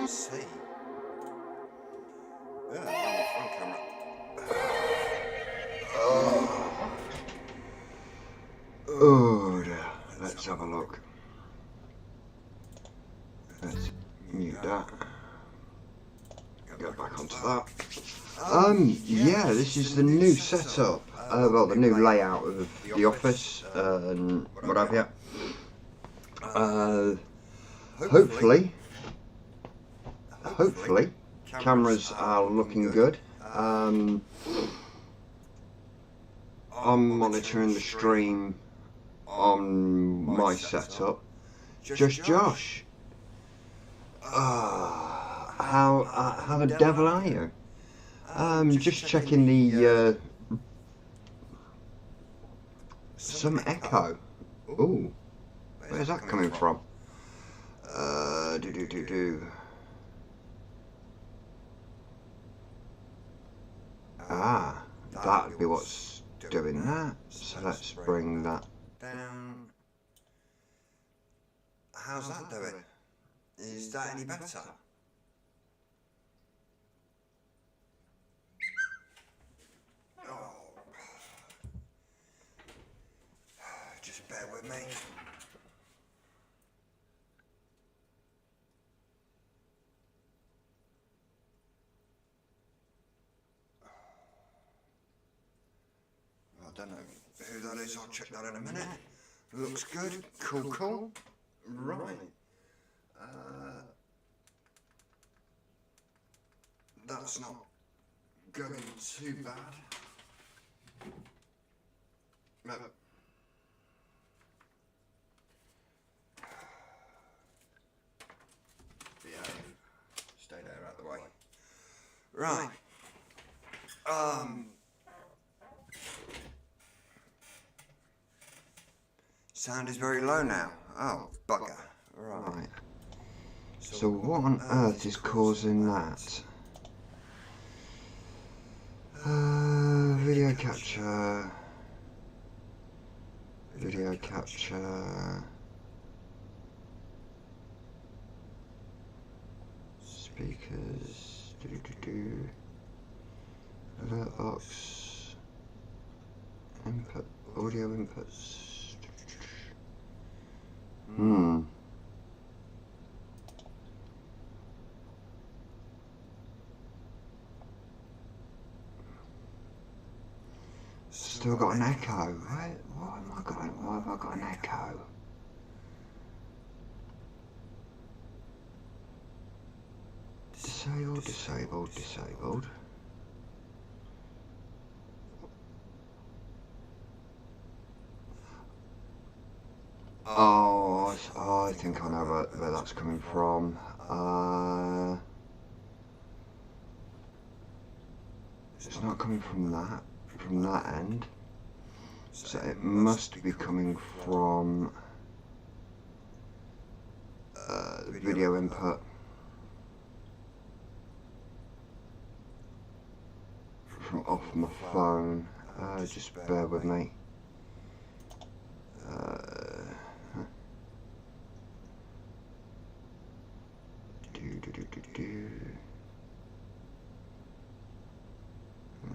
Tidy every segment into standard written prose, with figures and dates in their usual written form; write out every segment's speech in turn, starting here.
see. Yeah, front camera. Oh dear. Let's have a look. Let's mute that. Go back onto that. Yeah, this is the new setup. Well, the new layout of the office and what have you. Hopefully, cameras are looking good. I'm monitoring the stream on my setup. Just Josh. How the devil are you? Just checking the some echo. Ooh, where's that coming from? Ah, that'd be what's doing that. So let's bring that down. How's that doing? Is that any better? Oh. Just bear with me. I don't know who that is, I'll check that in a minute. Looks good, cool. Right. That's not going too bad. Behave. Stay there out of the way. Right. Sound is very low now. Oh, bugger. Right. So what on earth is causing that? Video capture. Speakers. Alert box. Input. Audio inputs. Still got an echo. Why have I got an echo? Disabled. Oh, I think I know where that's coming from. It's not coming from that end. So it must be coming from the video input. From off my phone. Just bear with me.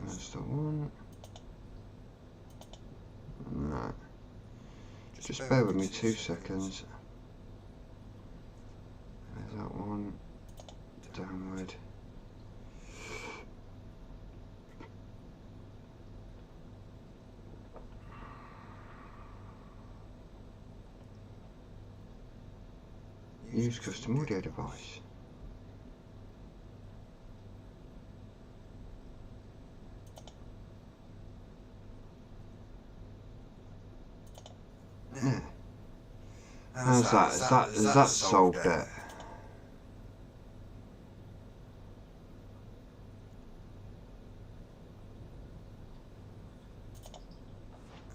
That's the one. No. Just bear with me 2 seconds. There's that one. Downward. Use custom audio device. Yeah. How's that? Has that solved it?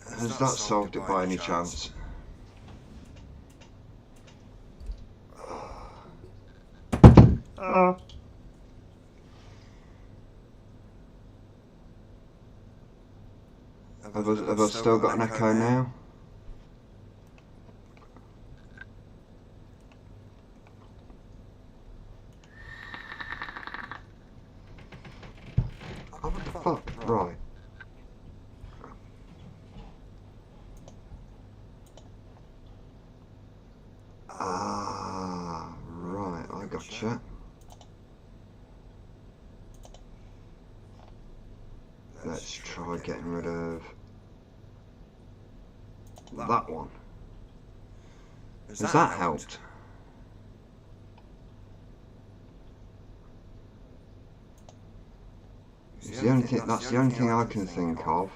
Has that solved it by any chance? Have I still got an echo now? Right. Ah, right, I gotcha. Let's try getting rid of that one. Has that helped? That's the only thing I can think of.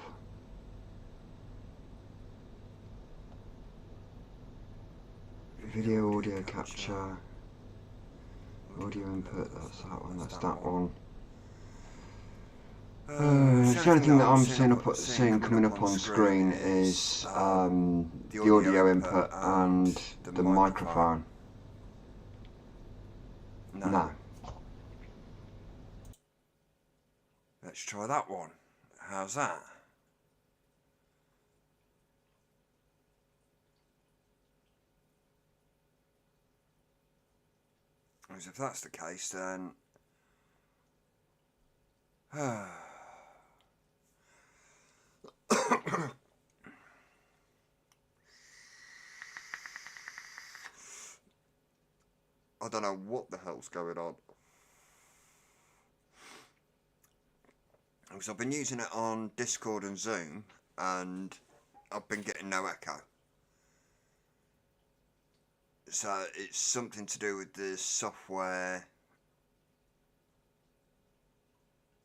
Video, audio capture, audio input, that's that one, that's that one. The only thing that I'm seeing coming up on screen is the audio input and the microphone. No. Let's try that one. How's that? Because if that's the case, then I don't know what the hell's going on. Because I've been using it on Discord and Zoom, and I've been getting no echo. So it's something to do with the software.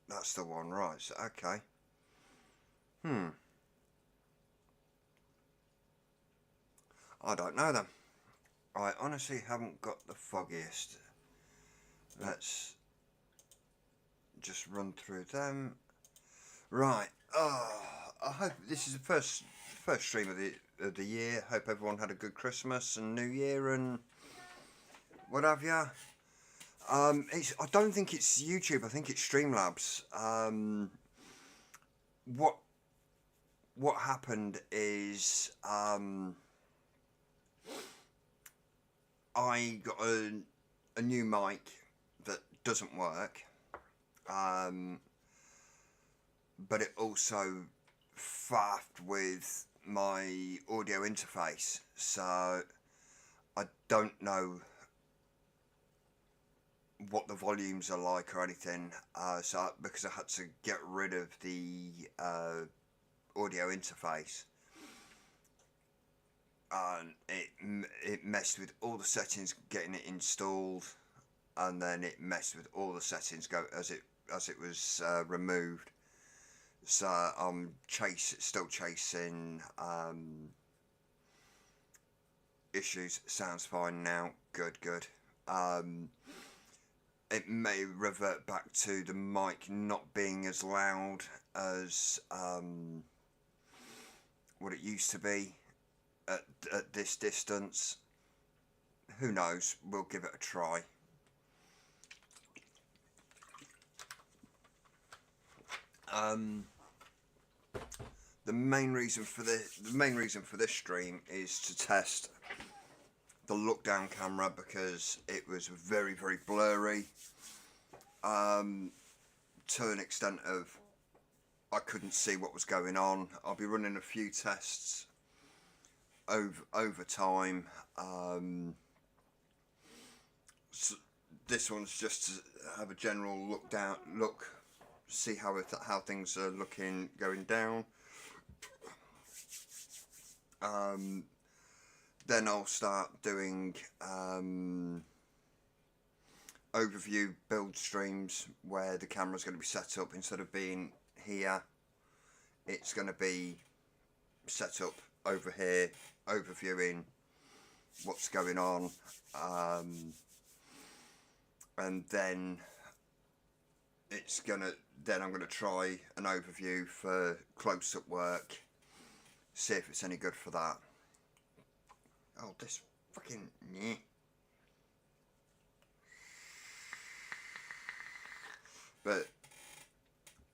That's the one, right? So, okay. I don't know then. I honestly haven't got the foggiest. Let's just run through them. Right. I hope this is the first stream of the year. Hope everyone had a good Christmas and New Year and what have you. I don't think it's YouTube. I think it's Streamlabs. What happened is I got a new mic that doesn't work, but it also faffed with my audio interface, so I don't know what the volumes are like or anything, because I had to get rid of the audio interface, and it messed with all the settings getting it installed, and then it messed with all the settings as it was removed. So I'm still chasing issues. Sounds fine now. Good. It may revert back to the mic not being as loud as what it used to be at this distance. Who knows? We'll give it a try. The main reason for this stream is to test the look down camera, because it was very, very blurry, to an extent of I couldn't see what was going on. I'll be running a few tests over time. So this one's just to have a general look, see how things are going down. Then I'll start doing overview build streams where the camera's going to be set up, instead of being here, it's going to be set up over here, overviewing what's going on, and then I'm going to try an overview for close-up work, see if it's any good for that. Oh, this fucking meh. But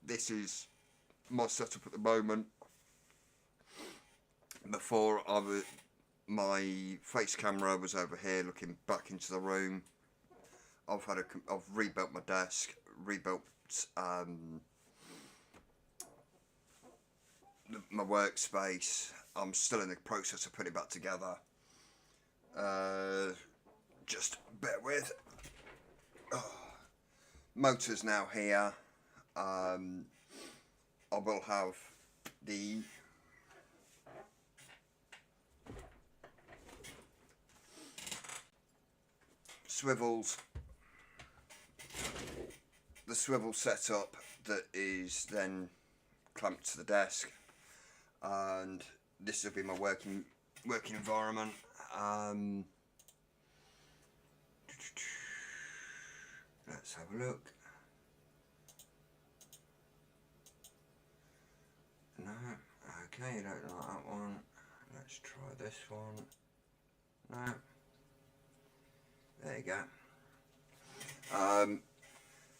this is my setup at the moment. Before my face camera was over here looking back into the room. I've rebuilt my desk, rebuilt my workspace. I'm still in the process of putting it back together. Just bear with. Oh. Motor's now here. I will have the swivels, the swivel setup that is then clamped to the desk, and this will be my working environment. Let's have a look. No, okay, you don't like that one. Let's try this one. No. There you go.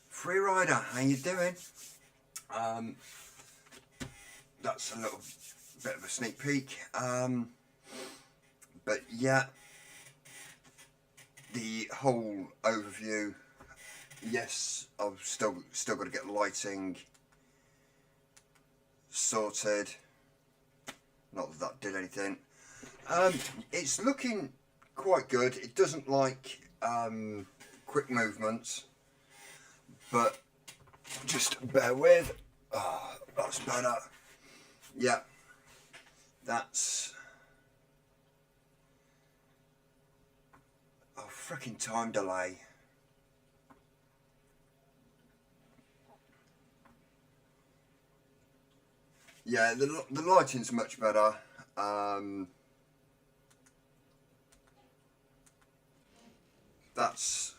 Free Rider, how you doing? That's a little bit of a sneak peek. But yeah, the whole overview. Yes, I've still got to get lighting sorted. Not that did anything. It's looking quite good. It doesn't like quick movements, but just bear with. Oh, that's better. Yeah, that's freaking time delay. Yeah, the lighting's much better. That's.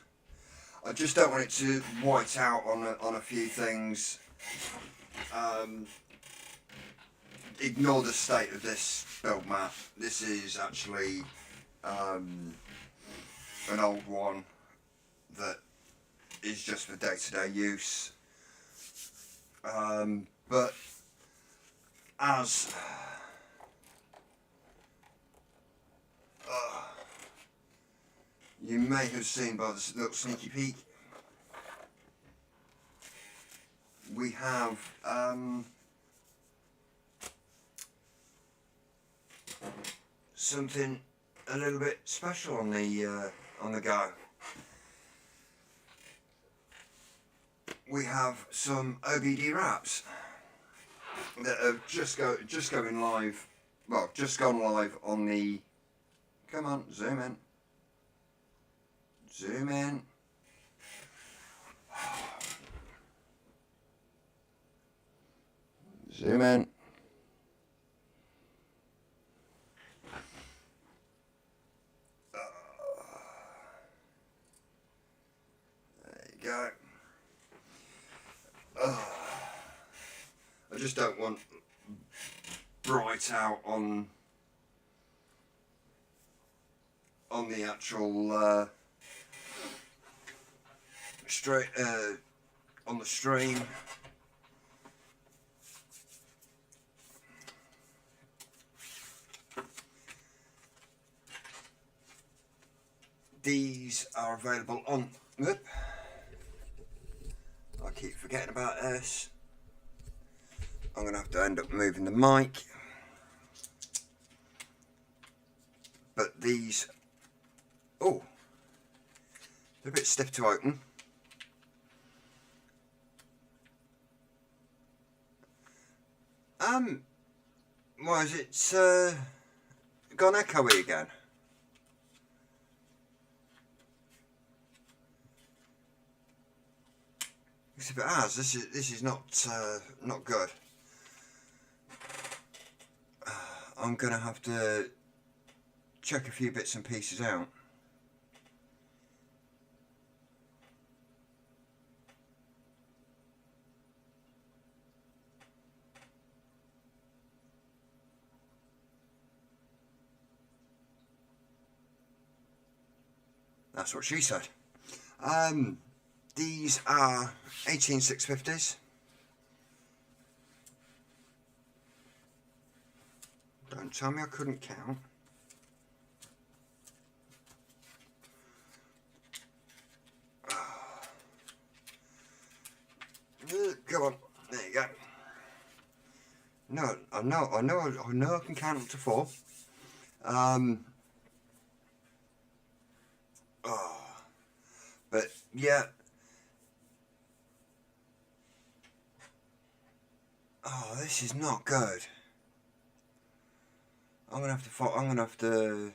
I just don't want it to white out on a few things. Ignore the state of this build map. This is actually an old one that is just for day-to-day use. But as you may have seen by this little sneaky peek, we have something a little bit special on the go. We have some OBD wraps that have just going live. Well, just gone live on the. Come on, zoom in. Zoom in. Zoom in. There you go. I just don't want bright out on the actual straight on the stream. These are available on. Whoop. I keep forgetting about this. I'm going to have to end up moving the mic. But these, oh, they're a bit stiff to open. Why is it gone echoey again? Because if it has, this is not good. I'm gonna have to check a few bits and pieces out. That's what she said. These are 18650s. Don't tell me I couldn't count. Come on, there you go. No, I know I can count up to 4. Oh, but yeah. Oh, this is not good. I'm gonna have to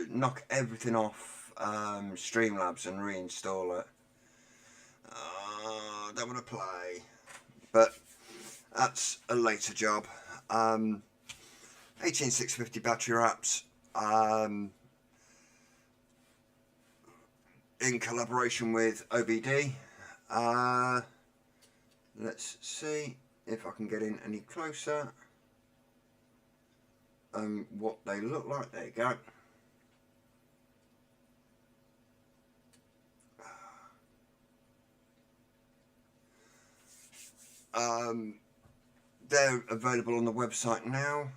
knock everything off Streamlabs and reinstall it. Don't want to play, but that's a later job. 18650 battery wraps, in collaboration with OBD. Let's see if I can get in any closer. What they look like. There you go. They're available on the website now.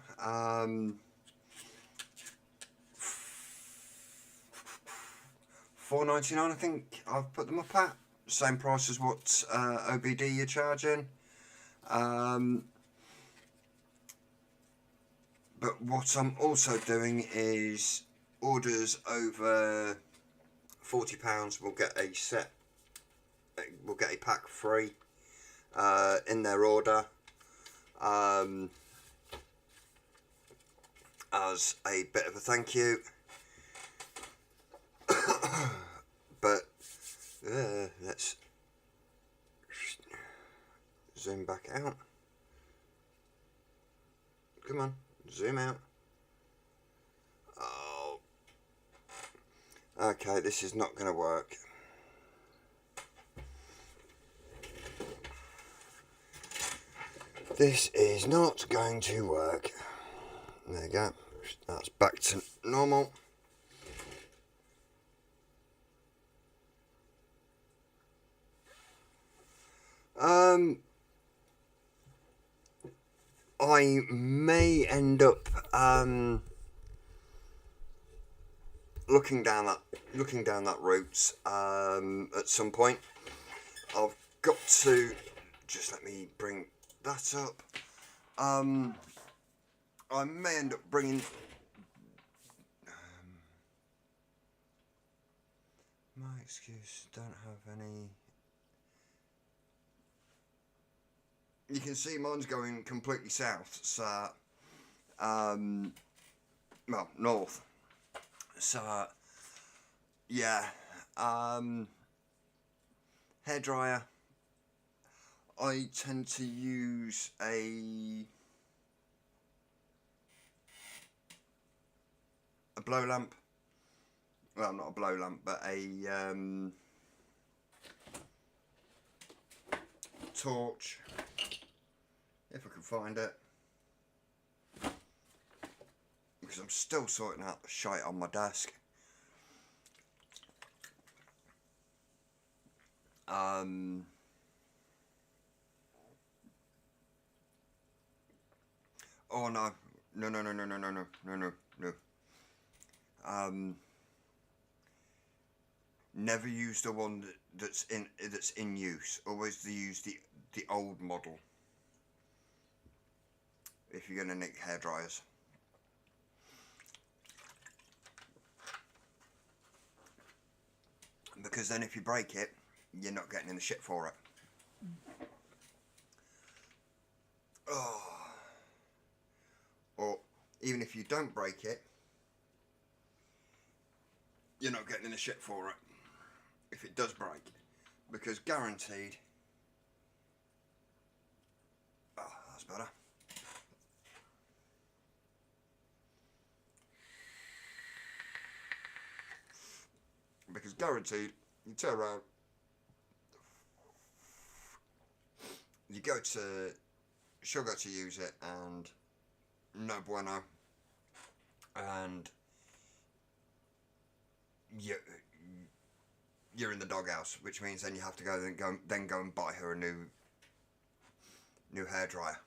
$4.99, I think I've put them up at. Same price as what OBD you're charging. But what I'm also doing is orders over £40 will get a set. Will get a pack free in their order. As a bit of a thank you. But let's zoom back out. Come on, zoom out. Oh, okay, this is not going to work. This is not going to work. There you go. That's back to normal. I may end up looking down that route at some point. I've got to just let me bring that up. I may end up bringing my excuse, don't have any. You can see mine's going completely south, so well, north. So yeah, hairdryer. I tend to use a blow lamp. Well, not a blow lamp, but a torch, if I can find it, because I'm still sorting out the shite on my desk. Oh no, no. Never use the one that's in use. Always use the old model if you're gonna nick hair dryers. Because then if you break it, you're not getting in the shit for it. Oh. Or even if you don't break it, you're not getting in the shit for it if it does break, because guaranteed. Oh, that's better. Because guaranteed, you turn around, she'll go to use it, and no bueno, and you're in the doghouse, which means then you have to go and buy her a new hairdryer.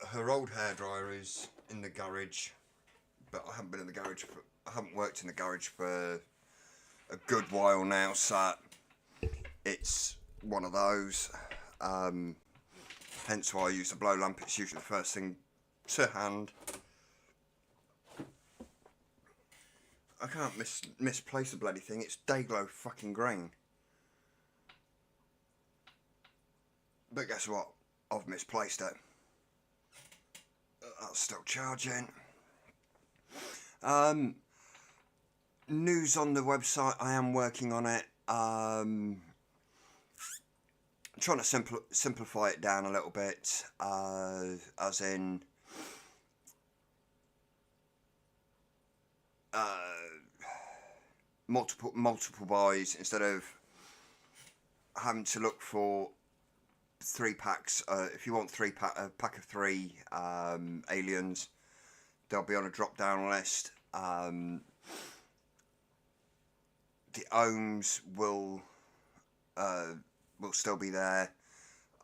Her our old hairdryer is in the garage, but I haven't been in the garage for, I haven't worked in the garage for a good while now, so it's one of those. Hence why I use the blow lamp. It's usually the first thing to hand. I can't misplace the bloody thing. It's Dayglow fucking green. But guess what? I've misplaced it. That's still charging. News on the website. I am working on it. Trying to simplify it down a little bit, as in multiple buys instead of having to look for 3 packs. If you want a pack of 3 aliens, they'll be on a drop down list. The ohms will still be there.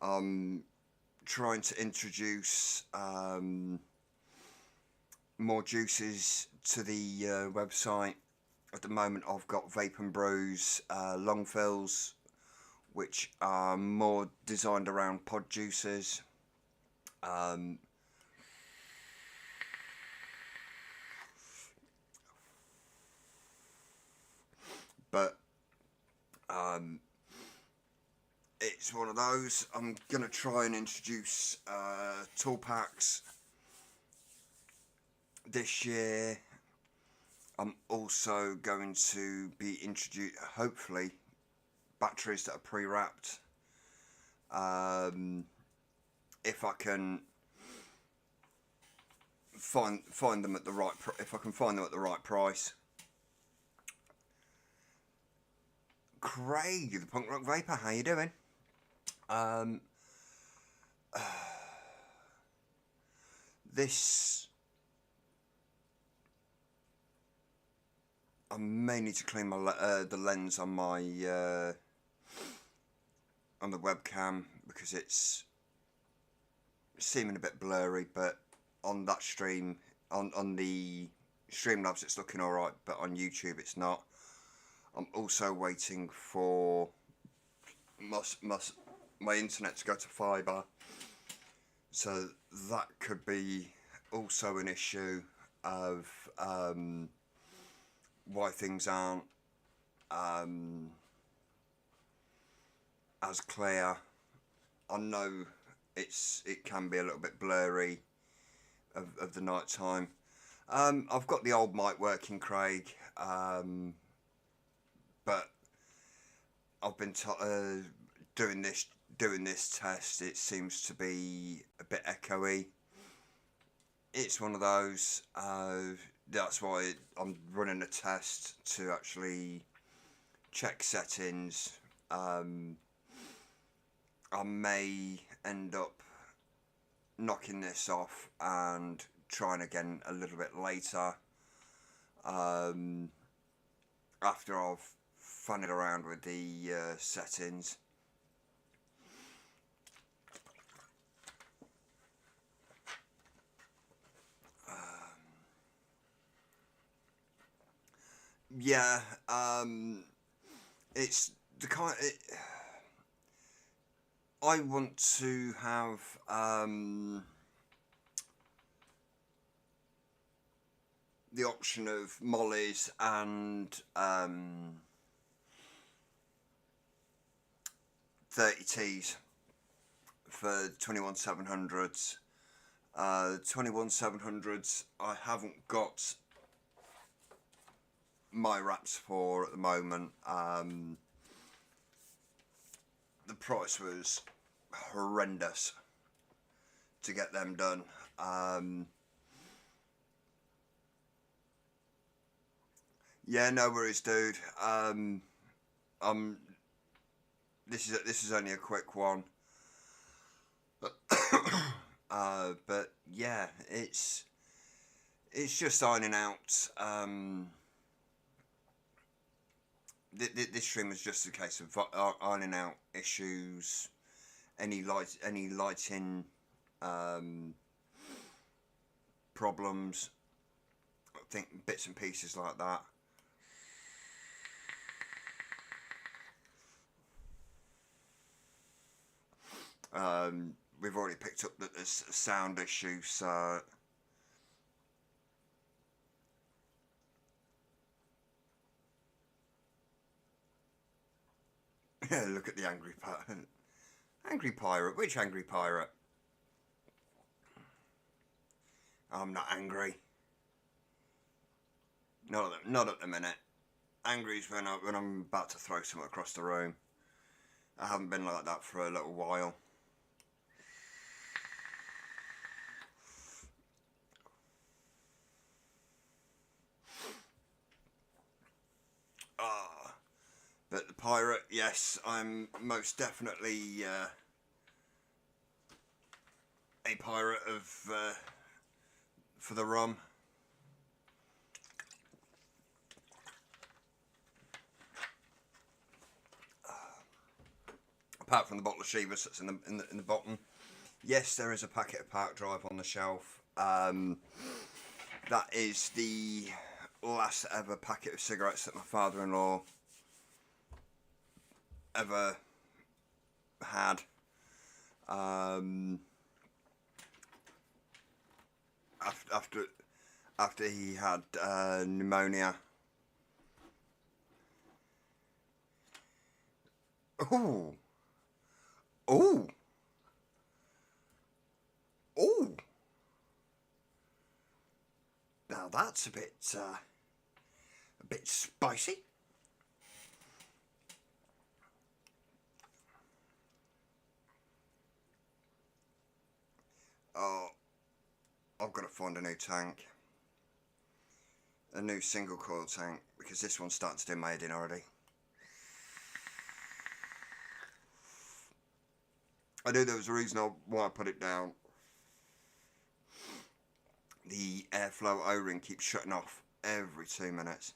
Trying to introduce more juices to the website. At the moment I've got Vape and Brews long fills, which are more designed around pod juices. But it's one of those. I'm gonna try and introduce tool packs this year. I'm also going to be introduced, hopefully, batteries that are pre-wrapped. If I can find them at the right price. Craig, the Punk Rock Vapor, how you doing? This, I may need to clean my the lens on my on the webcam because it's seeming a bit blurry, but on that stream, on the Streamlabs it's looking alright, but on YouTube it's not. I'm also waiting for my internet to go to fibre, so that could be also an issue of why things aren't as clear. I know it can be a little bit blurry of the night time. I've got the old mic working, Craig, but I've been doing this test. It seems to be a bit echoey. It's one of those. That's why I'm running a test to actually check settings. I may end up knocking this off and trying again a little bit later, after I've funned around with the settings. Yeah, it's the kind. I want to have the option of mollies and 30Ts for 21700s. 21700s I haven't got my wraps for at the moment. The price was horrendous to get them done. Yeah, no worries, dude. This is only a quick one. But yeah, it's just ironing out. This stream is just a case of ironing out issues, any lighting problems. I think bits and pieces like that. We've already picked up that there's a sound issue, so yeah, look at the angry pirate. Angry pirate? Which angry pirate? I'm not angry. Not at the minute. Angry is when I'm about to throw something across the room. I haven't been like that for a little while. But the pirate, yes, I'm most definitely a pirate of for the rum. Apart from the bottle of Chivas that's in the bottom. Yes, there is a packet of Park Drive on the shelf. That is the last ever packet of cigarettes that my father-in-law ever had. After he had pneumonia. Ooh. Ooh. Ooh. Now that's a bit spicy. Oh, I've got to find a new tank. A new single coil tank, because this one's starting to do my head in already. I knew there was a reason why I put it down. The airflow O-ring keeps shutting off every 2 minutes.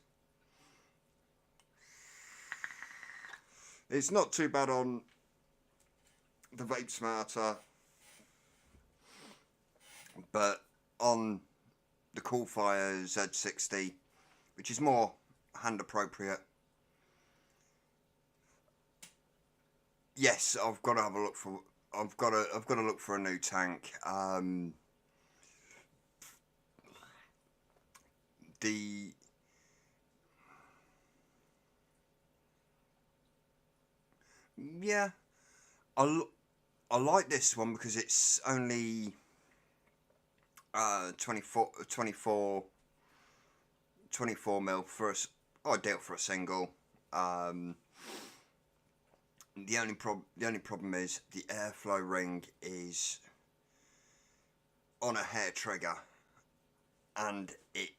It's not too bad on the Vape Smarter, but on the Coolfire Z60, which is more hand appropriate, yes, I've got to have a look for. I've got to look for a new tank. Yeah, I like this one because it's only 24 mil for us. Ideal for a single. The only problem is the airflow ring is on a hair trigger, and it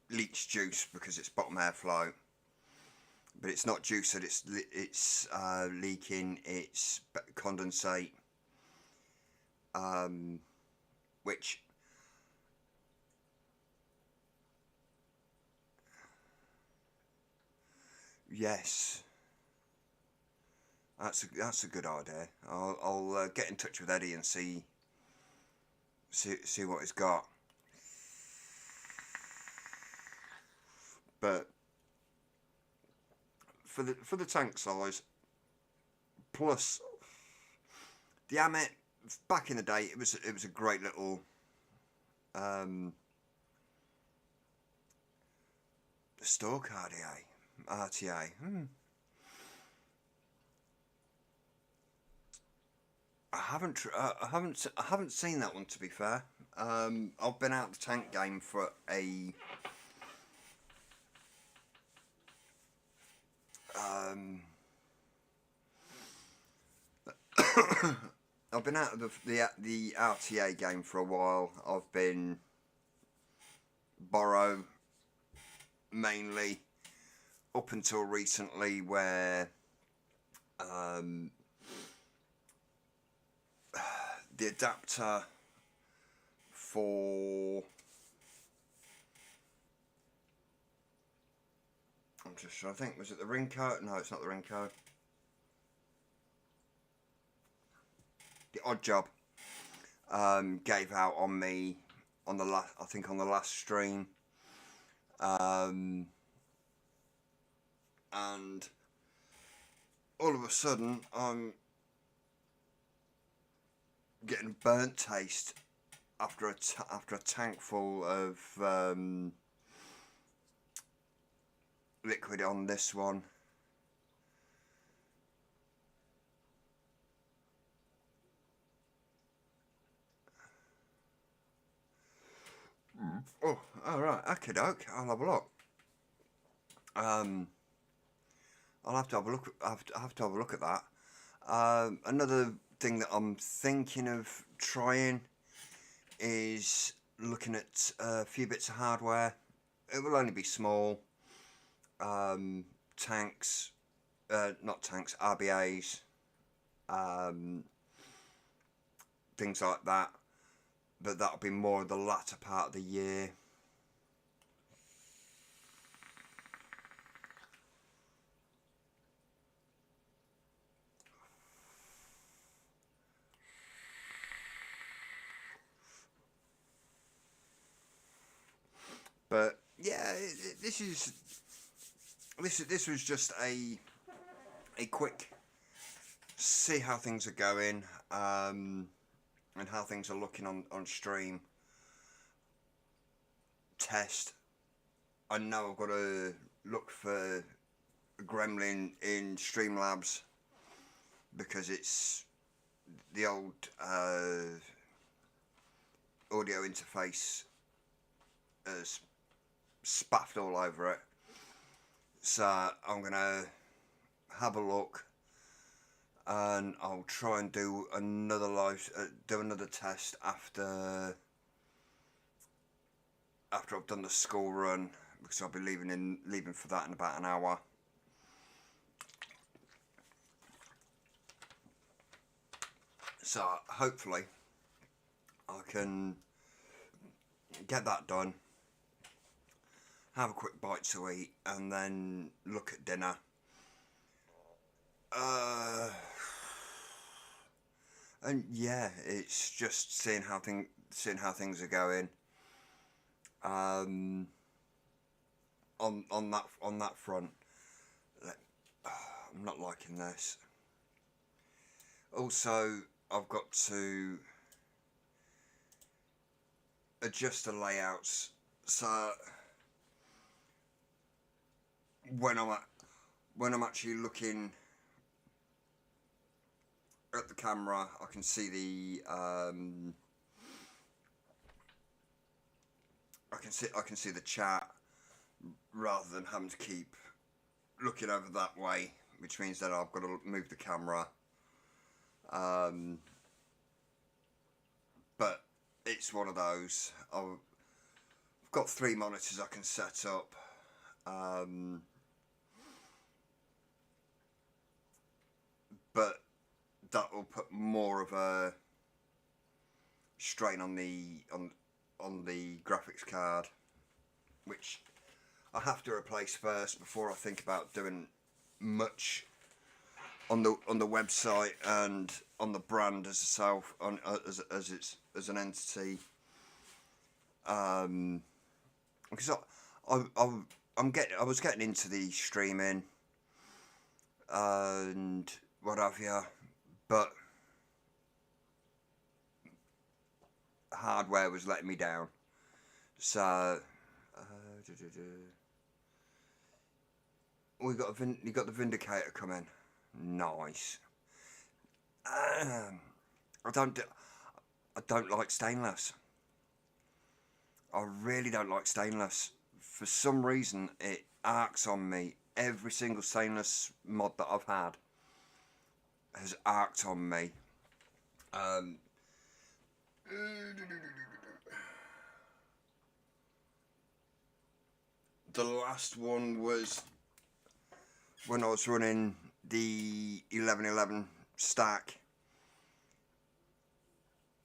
leaks juice because it's bottom airflow. But it's not juice that it's leaking. It's condensate, which yes. That's a good idea. I'll get in touch with Eddie and see what he's got. But for the tank size, plus the Amit, back in the day, it was a great little Stork RTA. I haven't seen that one, to be fair. I've been out of the tank game for I've been out of the RTA game for a while. I've been borrow mainly up until recently, where the adapter for I'm just trying to think, was it the Ringco? No, it's not the Ringco. The Odd Job gave out on me on the last, I think on the last stream, and all of a sudden I'm getting burnt taste after a tank full of liquid on this one. Oh, alright, okay, doke. I'll have a look. I'll have to have a look. Have to have a look at that. Another thing that I'm thinking of trying is looking at a few bits of hardware. It will only be small. Tanks, not tanks, RBAs, things like that. But that'll be more the latter part of the year. But yeah, this was just a quick see how things are going, and how things are looking on stream. Test. I know I've got to look for Gremlin in Streamlabs because it's the old audio interface has spaffed all over it. So I'm gonna have a look, and I'll try and do another test after I've done the school run, because I'll be leaving for that in about an hour. So hopefully I can get that done, have a quick bite to eat, and then look at dinner. And yeah, it's just seeing how things are going. On that front, I'm not liking this. Also, I've got to adjust the layouts so when I'm actually looking at the camera, I can see the I can see the chat rather than having to keep looking over that way, which means that I've got to move the camera. But it's one of those. I've got 3 monitors I can set up. But that will put more of a strain on the graphics card, which I have to replace first before I think about doing much on the website and on the brand as itself, as an entity. Because I was getting into the streaming and what have you, but hardware was letting me down. So you got the Vindicator coming. Nice. I don't like stainless. I really don't like stainless. For some reason, it arcs on me. Every single stainless mod that I've had has arced on me. The last one was when I was running the 1111 stack.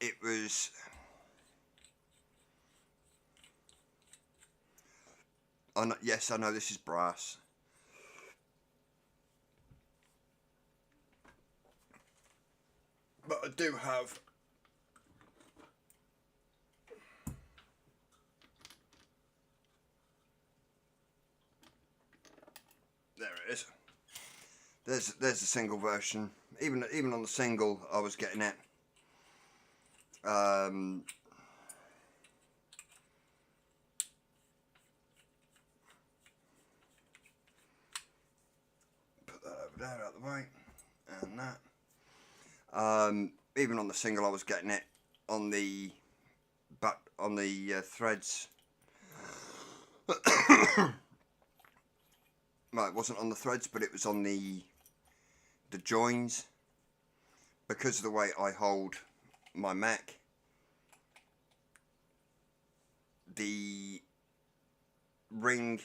It was yes, I know this is brass. But I do have There's the single version. Even on the single, I was getting it. Put that over there out the way, and that. Even on the single, I was getting it on the threads. Well, it wasn't on the threads, but it was on the joins. Because of the way I hold my mech, the ring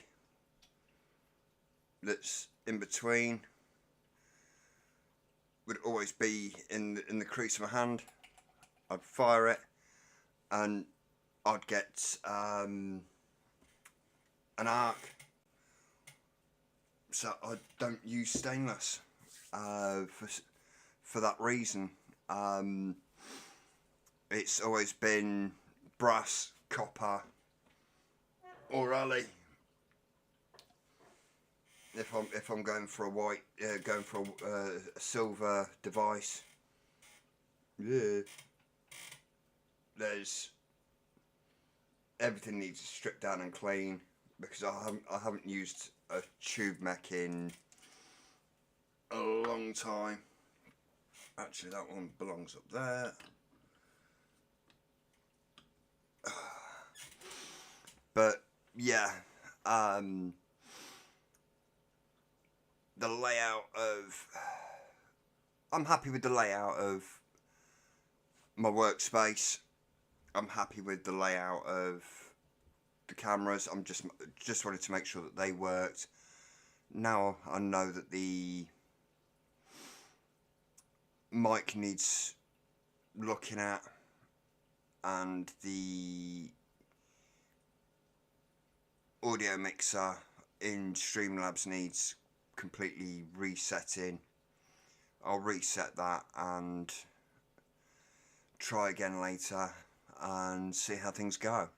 that's in between would always be in the crease of my hand. I'd fire it, and I'd get an arc. So I don't use stainless for that reason. It's always been brass, copper, or alley. If I'm going for a white, going for a silver device, yeah, there's everything needs stripped down and clean, because I haven't used a tube mech in a long time. Actually, that one belongs up there. But yeah, the layout of, I'm happy with the layout of my workspace. I'm happy with the layout of the cameras. I'm just wanted to make sure that they worked. Now I know that the mic needs looking at, and the audio mixer in Streamlabs needs completely resetting. I'll reset that and try again later and see how things go.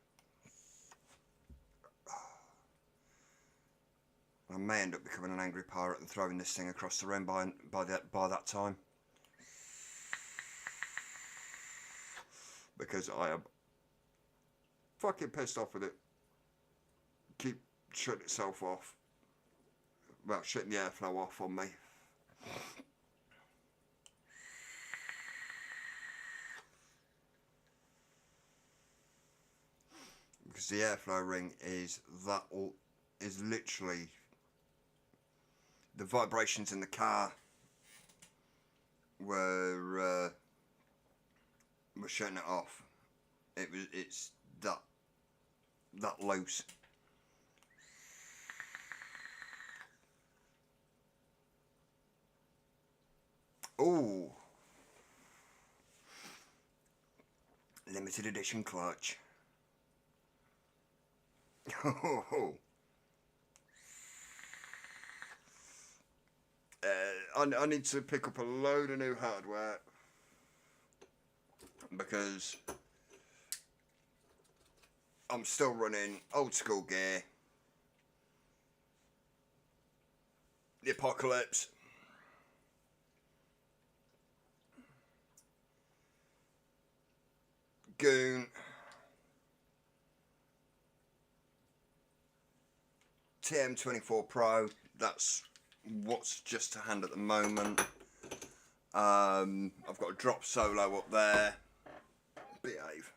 I may end up becoming an angry pirate and throwing this thing across the room by that time, because I am fucking pissed off with it. Keep shutting itself off. Well, shutting the airflow off on me. Because the airflow ring is literally the vibrations in the car were shutting it off. It's that loose. Oh, limited edition clutch. I need to pick up a load of new hardware, because I'm still running old school gear. The Apocalypse. Goon. TM24 Pro. That's what's just to hand at the moment. I've got a drop solo up there. Behave.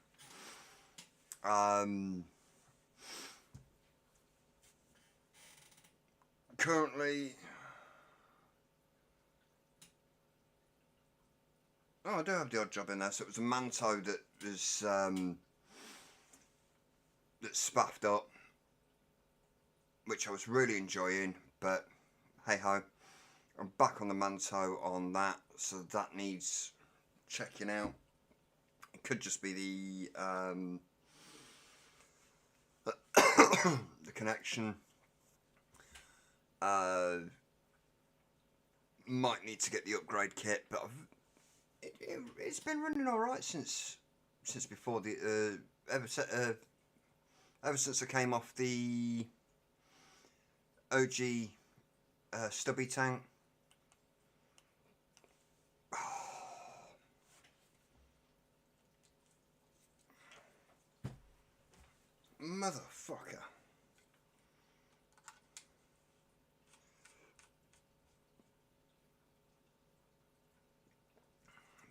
Currently, I do have the odd job in there. So it was a Manto that was that spaffed up, which I was really enjoying, but hey ho, I'm back on the Manto on that, so that needs checking out. It could just be the the connection. Might need to get the upgrade kit, but it's been running all right since before the ever since I came off the OG stubby tank. motherfucker.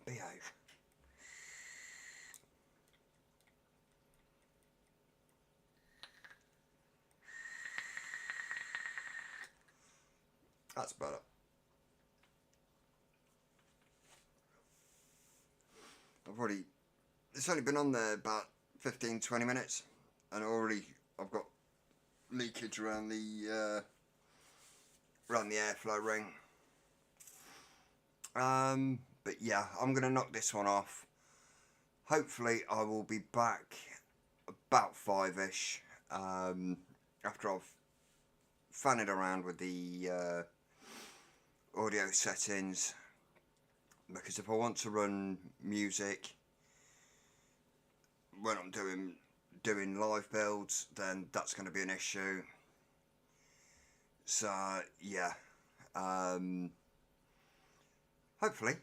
Behave. That's better. It's only been on there about 15-20 minutes, and already I've got leakage around the airflow ring. But yeah, I'm gonna knock this one off. Hopefully I will be back about 5ish, after I've fanned around with the audio settings, because if I want to run music when I'm doing live builds, then that's going to be an issue. So yeah, hopefully,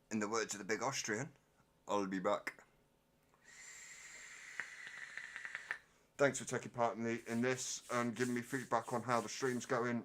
in the words of the big Austrian, I'll be back. Thanks for taking part in this and giving me feedback on how the stream's going.